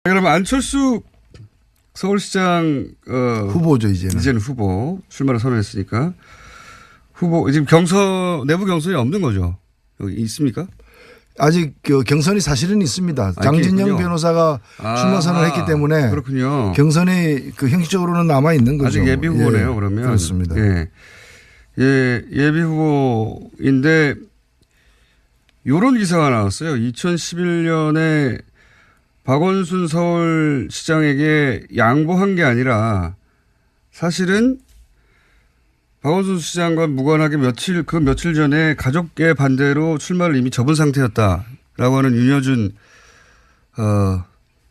그러면 안철수 서울시장 후보죠 이제는. 이제는 후보 출마를 선언했으니까 후보 지금 내부 경선이 없는 거죠. 여기 있습니까? 아직 경선이 사실은 있습니다. 장진영 있군요. 변호사가 출마 선언을 했기 때문에 그렇군요. 경선이 형식적으로는 남아 있는 거죠. 아직 예비 후보네요. 예, 그러면 그렇습니다. 예, 예비 후보인데 이런 기사가 나왔어요. 2011년에 박원순 서울시장에게 양보한 게 아니라 사실은 박원순 시장과 무관하게 며칠 전에 가족의 반대로 출마를 이미 접은 상태였다라고 하는 윤여준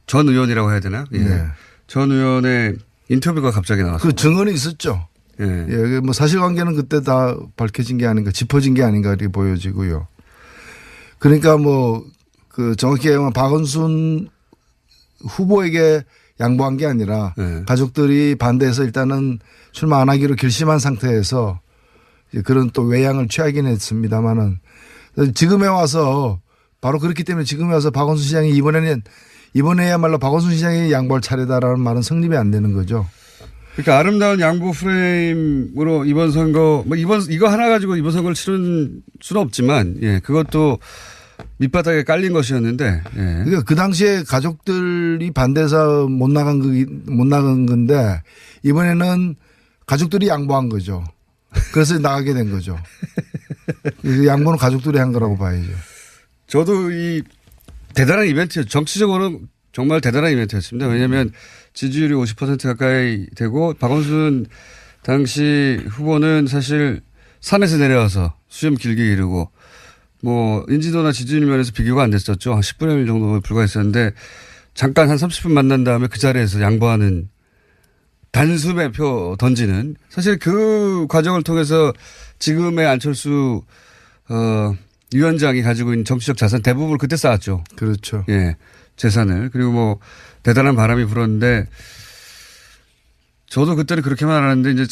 전 의원이라고 해야 되나? 예. 네. 전 의원의 인터뷰가 갑자기 나왔어요. 그 증언이 있었죠. 예. 예, 뭐 사실관계는 그때 다 밝혀진 게 아닌가, 짚어진 게 아닌가 이렇게 보여지고요. 그러니까 정확히 얘기하면 박원순 후보에게 양보한 게 아니라 네. 가족들이 반대해서 일단은 출마 안 하기로 결심한 상태에서 그런 또 외양을 취하긴 했습니다만은 지금에 와서 바로 그렇기 때문에 지금에 와서 박원순 시장이 이번에야말로 박원순 시장이 양보할 차례다라는 말은 성립이 안 되는 거죠. 그러니까 아름다운 양보 프레임으로 이번 선거 이거 하나 가지고 이번 선거를 치른 수는 없지만 예, 그것도 밑바닥에 깔린 것이었는데. 예. 그러니까 그 당시에 가족들이 반대해서 못 나간 건데 이번에는 가족들이 양보한 거죠. 그래서 나가게 된 거죠. 이 양보는 가족들이 한 거라고 봐야죠. 저도 이 대단한 이벤트였죠. 정치적으로는 정말 대단한 이벤트였습니다. 왜냐하면 지지율이 50% 가까이 되고 박원순 당시 후보는 사실 산에서 내려와서 수염 길게 기르고 인지도나 지지율 면에서 비교가 안 됐었죠. 한 10분의 1 정도 불과했었는데 잠깐 한 30분 만난 다음에 그 자리에서 양보하는 단수 매표 던지는 사실 그 과정을 통해서 지금의 안철수 위원장이 가지고 있는 정치적 자산 대부분을 그때 쌓았죠. 그렇죠. 예. 재산을. 그리고 대단한 바람이 불었는데 저도 그때는 그렇게만 알았는데 이제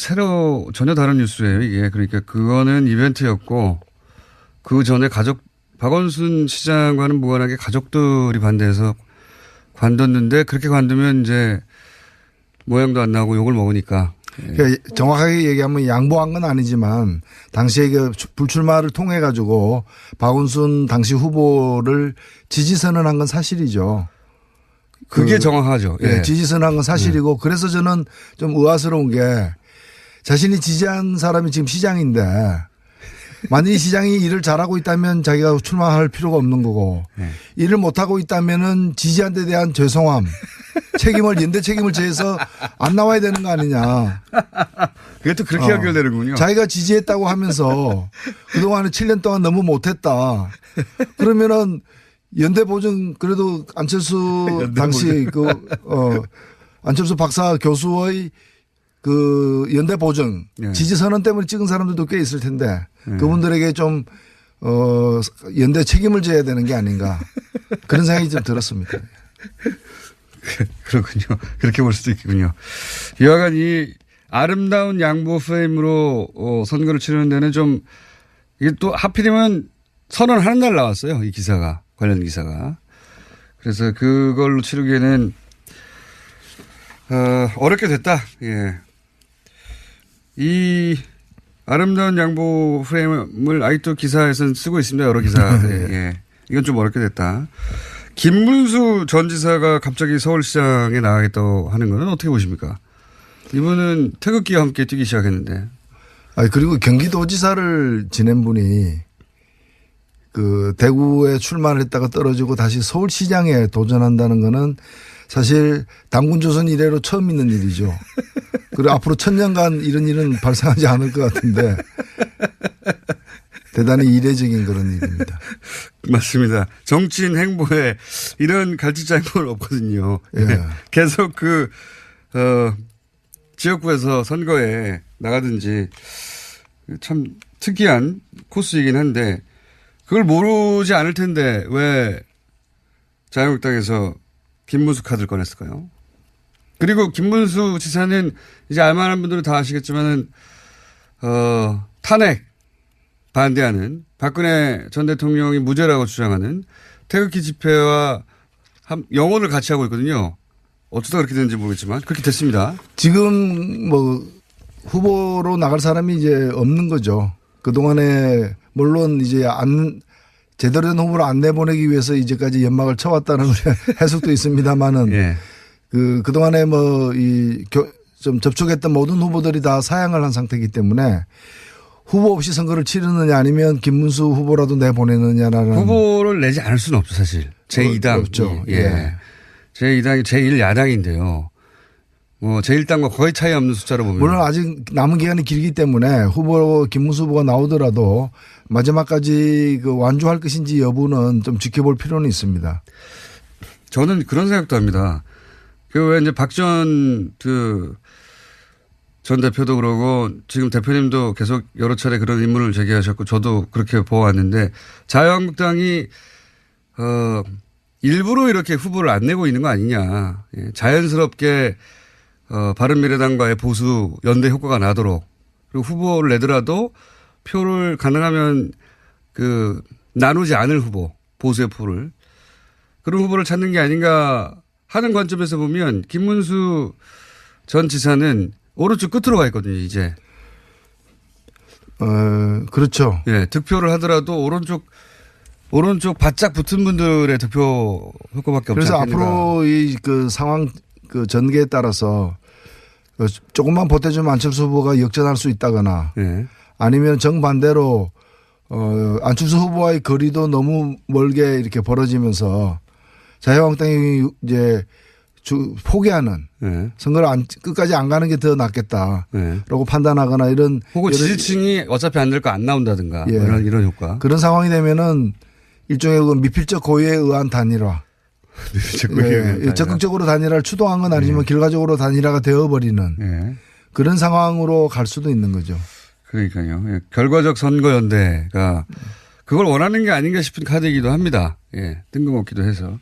전혀 다른 뉴스예요. 이게. 그러니까 그거는 이벤트였고 그 전에 박원순 시장과는 무관하게 가족들이 반대해서 관뒀는데 그렇게 관두면 이제 모양도 안 나고 욕을 먹으니까. 그러니까 정확하게 얘기하면 양보한 건 아니지만 당시에 그 불출마를 통해 가지고 박원순 당시 후보를 지지선언한 건 사실이죠. 그게 정확하죠. 예. 지지선언한 건 사실이고 그래서 저는 좀 의아스러운 게 자신이 지지한 사람이 지금 시장인데 만약에 시장이 일을 잘하고 있다면 자기가 출마할 필요가 없는 거고 일을 못하고 있다면은 지지한 데 대한 죄송함 연대 책임을 져서 안 나와야 되는 거 아니냐. 그게 또 그렇게 연결되는군요. 자기가 지지했다고 하면서 그동안에 7년 동안 너무 못했다. 그러면은 연대 보증 그래도 안철수 당시 안철수 박사 교수의 그 연대 보증 지지 선언 때문에 찍은 사람들도 꽤 있을 텐데 그분들에게 좀 연대 책임을 져야 되는 게 아닌가 그런 생각이 좀 들었습니다. 그렇군요. 그렇게 볼 수도 있군요. 여하간 이 아름다운 양보 프레임으로 선거를 치르는 데는 좀 이게 또 하필이면 선언하는 날 나왔어요. 이 기사가 관련 기사가. 그래서 그걸로 치르기에는 어렵게 됐다. 예. 이 아름다운 양보 프레임을 아직도 기사에서는 쓰고 있습니다. 여러 기사. 예. 이건 좀 어렵게 됐다. 김문수 전 지사가 갑자기 서울시장에 나가겠다고 하는 건 어떻게 보십니까? 이분은 태극기와 함께 뛰기 시작했는데. 그리고 경기도지사를 지낸 분이 그 대구에 출마를 했다가 떨어지고 다시 서울시장에 도전한다는 거는 사실 당군조선 이래로 처음 있는 일이죠. 그리고 앞으로 1000년간 이런 일은 발생하지 않을 것 같은데 대단히 이례적인 그런 일입니다. 맞습니다. 정치인 행보에 이런 갈치자 행보는 없거든요. 예. 계속 지역구에서 선거에 나가든지 참 특이한 코스이긴 한데 그걸 모르지 않을 텐데 왜 자유한국당에서 김문수 카드를 꺼냈을까요? 그리고 김문수 지사는 이제 알만한 분들은 다 아시겠지만은 탄핵 반대하는 박근혜 전 대통령이 무죄라고 주장하는 태극기 집회와 영혼을 같이 하고 있거든요. 어쩌다 그렇게 됐는지 모르겠지만 그렇게 됐습니다. 지금 뭐 후보로 나갈 사람이 이제 없는 거죠. 그동안에 물론 이제 제대로 된 후보를 안 내보내기 위해서 이제까지 연막을 쳐왔다는 해석도 있습니다만은 예. 그동안에 좀 접촉했던 모든 후보들이 다 사양을 한 상태이기 때문에 후보 없이 선거를 치르느냐 아니면 김문수 후보라도 내보내느냐라는. 후보를 내지 않을 수는 없죠, 사실. 제2당. 없죠. 예. 제2당이 제1야당인데요. 뭐 제1당과 거의 차이 없는 숫자로 보면. 물론 아직 남은 기간이 길기 때문에 김문수 후보가 나오더라도 마지막까지 완주할 것인지 여부는 좀 지켜볼 필요는 있습니다. 저는 그런 생각도 합니다. 왜 이제 전 대표도 그러고 지금 대표님도 계속 여러 차례 그런 의문을 제기하셨고 저도 그렇게 보아왔는데 자유한국당이 일부러 이렇게 후보를 안 내고 있는 거 아니냐. 예, 자연스럽게 바른미래당과의 보수 연대 효과가 나도록 그리고 후보를 내더라도 표를 가능하면 나누지 않을 후보 보수의 표를 그런 후보를 찾는 게 아닌가 하는 관점에서 보면 김문수 전 지사는 오른쪽 끝으로 가 있거든요, 이제. 그렇죠. 예, 득표를 하더라도 오른쪽 바짝 붙은 분들의 득표 효과밖에 없지 그래서 않겠는가. 앞으로 상황 전개에 따라서 조금만 보태주면 안철수 후보가 역전할 수 있다거나 예. 아니면 정반대로 안철수 후보와의 거리도 너무 멀게 이렇게 벌어지면서 자유한국당이 이제 포기하는 예. 선거를 끝까지 안 가는 게 더 낫겠다라고 예. 판단하거나 이런 혹은 지지층이 어차피 안 될 거 안 나온다든가 예. 이런 효과. 그런 상황이 되면은 일종의 미필적 고의에 의한 단일화. 적극적으로 단일화를 추동한 건 아니지만 결과적으로 단일화가 되어버리는 예. 그런 상황으로 갈 수도 있는 거죠. 그러니까요. 예. 결과적 선거연대가 그걸 원하는 게 아닌가 싶은 카드이기도 합니다. 예. 뜬금없기도 해서.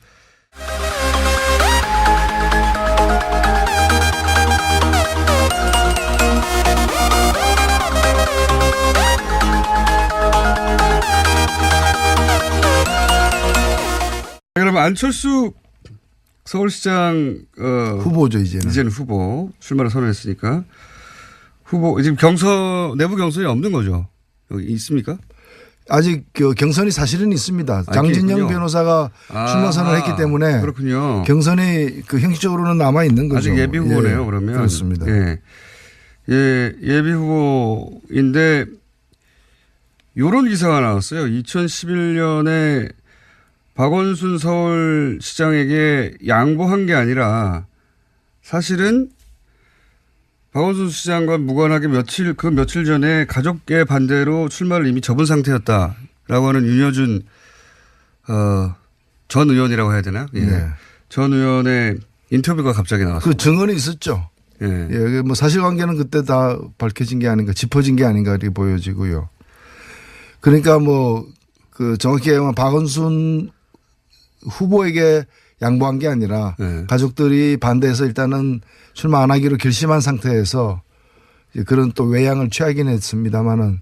그러면 안철수 서울시장 후보죠 이제는. 이제는 후보 출마를 선언했으니까 후보 지금 내부 경선이 없는 거죠. 여기 있습니까? 아직 경선이 사실은 있습니다. 장진영 있군요. 변호사가 출마 선언을 했기 때문에 그렇군요. 경선이 형식적으로는 남아 있는 거죠. 아직 예비 후보네요. 예, 그러면 그렇습니다. 예. 예비 후보인데 이런 기사가 나왔어요. 2011년에 박원순 서울시장에게 양보한 게 아니라 사실은 박원순 시장과 무관하게 며칠 전에 가족의 반대로 출마를 이미 접은 상태였다라고 하는 윤여준 전 의원이라고 해야 되나? 예. 네. 전 의원의 인터뷰가 갑자기 나왔어요. 그 증언이 있었죠. 예. 예, 뭐 사실관계는 그때 다 밝혀진 게 아닌가, 짚어진 게 아닌가 이렇게 보여지고요. 그러니까 정확히 얘기하면 박원순 후보에게 양보한 게 아니라 네. 가족들이 반대해서 일단은 출마 안 하기로 결심한 상태에서 그런 또 외양을 취하긴 했습니다만은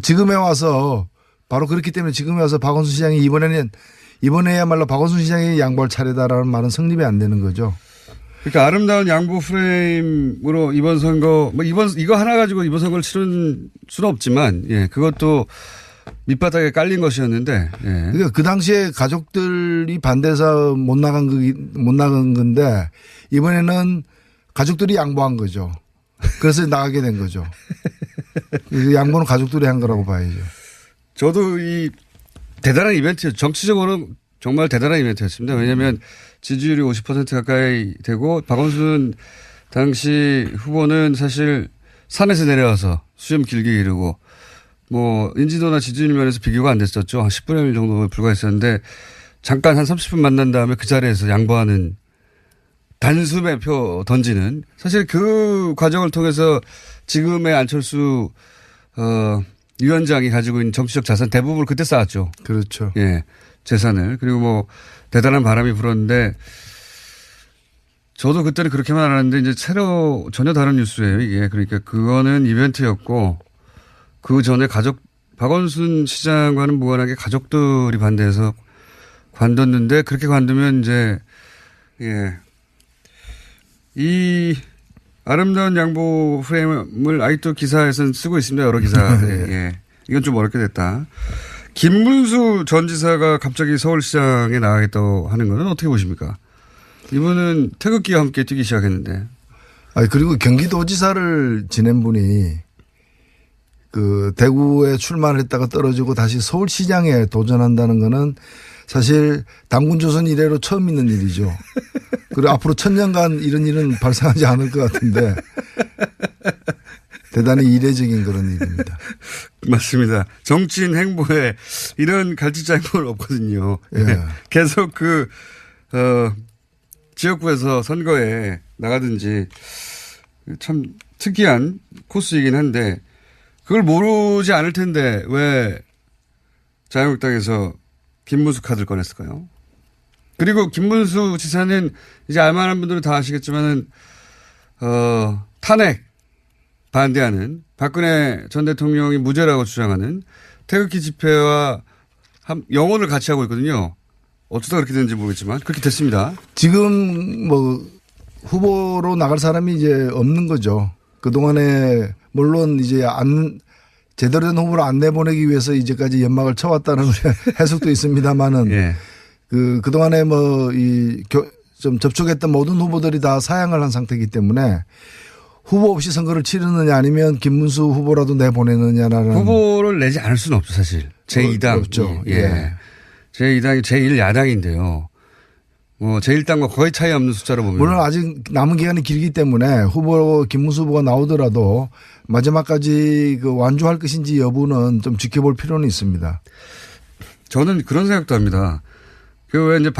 지금에 와서 바로 그렇기 때문에 지금에 와서 박원순 시장이 이번에야말로 박원순 시장이 양보할 차례다라는 말은 성립이 안 되는 거죠. 그러니까 아름다운 양보 프레임으로 이번 선거 이거 하나 가지고 이번 선거를 치른 수는 없지만 예, 그것도 밑바닥에 깔린 것이었는데. 예. 그러니까 그 당시에 가족들이 반대해서 못 나간 건데 이번에는 가족들이 양보한 거죠. 그래서 나가게 된 거죠. 양보는 가족들이 한 거라고 봐야죠. 저도 이 대단한 이벤트, 정치적으로는 정말 대단한 이벤트였습니다. 왜냐하면 지지율이 50% 가까이 되고 박원순 당시 후보는 사실 산에서 내려와서 수염 길게 기르고 인지도나 지지율 면에서 비교가 안 됐었죠. 한 10분의 1 정도 불과했었는데 잠깐 한 30분 만난 다음에 그 자리에서 양보하는 단숨에 표 던지는 사실 그 과정을 통해서 지금의 안철수 위원장이 가지고 있는 정치적 자산 대부분을 그때 쌓았죠. 그렇죠. 예. 재산을. 그리고 대단한 바람이 불었는데 저도 그때는 그렇게만 알았는데 이제 전혀 다른 뉴스예요. 이게. 그러니까 그거는 이벤트였고 그 전에 박원순 시장과는 무관하게 가족들이 반대해서 관뒀는데 그렇게 관두면 이제 예. 이 아름다운 양보 프레임을 아직도 기사에서는 쓰고 있습니다. 여러 기사. 예. 이건 좀 어렵게 됐다. 김문수 전 지사가 갑자기 서울시장에 나가겠다고 하는 거는 어떻게 보십니까? 이분은 태극기와 함께 뛰기 시작했는데. 그리고 경기도지사를 지낸 분이 그 대구에 출마를 했다가 떨어지고 다시 서울시장에 도전한다는 거는 사실 당군조선 이래로 처음 있는 일이죠. 그리고 앞으로 1000년간 이런 일은 발생하지 않을 것 같은데 대단히 이례적인 그런 일입니다. 맞습니다. 정치인 행보에 이런 갈치자행보는 없거든요. 예. 계속 지역구에서 선거에 나가든지 참 특이한 코스이긴 한데 그걸 모르지 않을 텐데 왜 자유한국당에서 김문수 카드를 꺼냈을까요? 그리고 김문수 지사는 이제 알만한 분들은 다 아시겠지만은 탄핵 반대하는 박근혜 전 대통령이 무죄라고 주장하는 태극기 집회와 영혼을 같이 하고 있거든요. 어쩌다 그렇게 됐는지 모르겠지만 그렇게 됐습니다. 지금 뭐 후보로 나갈 사람이 이제 없는 거죠. 그동안에 물론 이제 제대로 된 후보를 안 내보내기 위해서 이제까지 연막을 쳐왔다는 해석도 있습니다만은 예. 그동안에 좀 접촉했던 모든 후보들이 다 사양을 한 상태이기 때문에 후보 없이 선거를 치르느냐 아니면 김문수 후보라도 내보내느냐라는. 후보를 내지 않을 수는 없죠, 사실. 제2당. 없죠. 예. 제2당이 제1야당인데요. 제1당과 거의 차이 없는 숫자로 보면. 물론 아직 남은 기간이 길기 때문에 김문수 후보가 나오더라도 마지막까지 완주할 것인지 여부는 좀 지켜볼 필요는 있습니다. 저는 그런 생각도 합니다. 왜 이제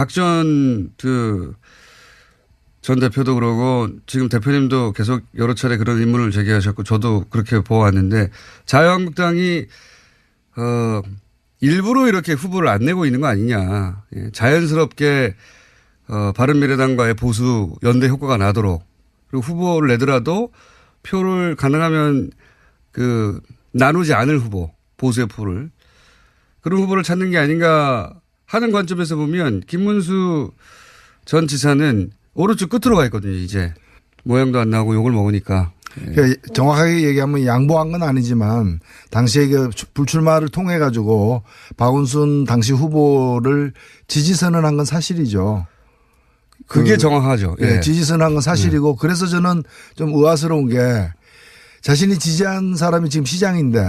전 대표도 그러고 지금 대표님도 계속 여러 차례 그런 의문을 제기하셨고 저도 그렇게 보아왔는데 자유한국당이 일부러 이렇게 후보를 안 내고 있는 거 아니냐. 예, 자연스럽게 바른미래당과의 보수 연대 효과가 나도록 그리고 후보를 내더라도 표를 가능하면 나누지 않을 후보 보수의 표를 그런 후보를 찾는 게 아닌가 하는 관점에서 보면 김문수 전 지사는 오른쪽 끝으로 가 있거든요. 이제 모양도 안 나오고 욕을 먹으니까. 그러니까 정확하게 얘기하면 양보한 건 아니지만 당시에 불출마를 통해 가지고 박원순 당시 후보를 지지선언한 건 사실이죠. 그게 정확하죠. 예. 지지선언한 건 사실이고 그래서 저는 좀 의아스러운 게 자신이 지지한 사람이 지금 시장인데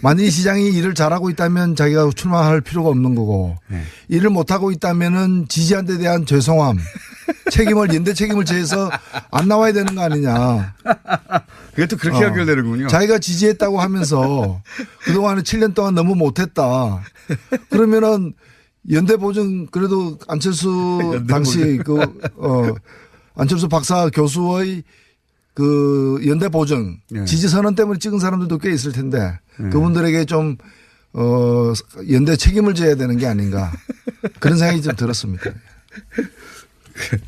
만약에 시장이 일을 잘하고 있다면 자기가 출마할 필요가 없는 거고 일을 못하고 있다면은 지지한 데 대한 죄송함 연대 책임을 지해서 안 나와야 되는 거 아니냐. 그게 또 그렇게 연결되는군요. 자기가 지지했다고 하면서 그동안에 7년 동안 너무 못했다. 그러면은 연대 보증 그래도 안철수 당시 안철수 박사 교수의 연대 보증 지지 선언 때문에 찍은 사람들도 꽤 있을 텐데 그분들에게 좀 연대 책임을 져야 되는 게 아닌가 그런 생각이 좀 들었습니다.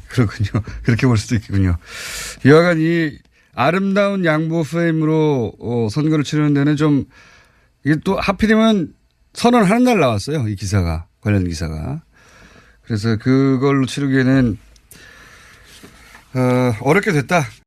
그렇군요. 그렇게 볼 수도 있겠군요. 여하간 이 아름다운 양보 프레임으로 선거를 치르는 데는 좀 이게 또 하필이면 선언하는 날 나왔어요. 이 기사가 관련 기사가. 그래서 그걸로 치르기에는 어렵게 됐다.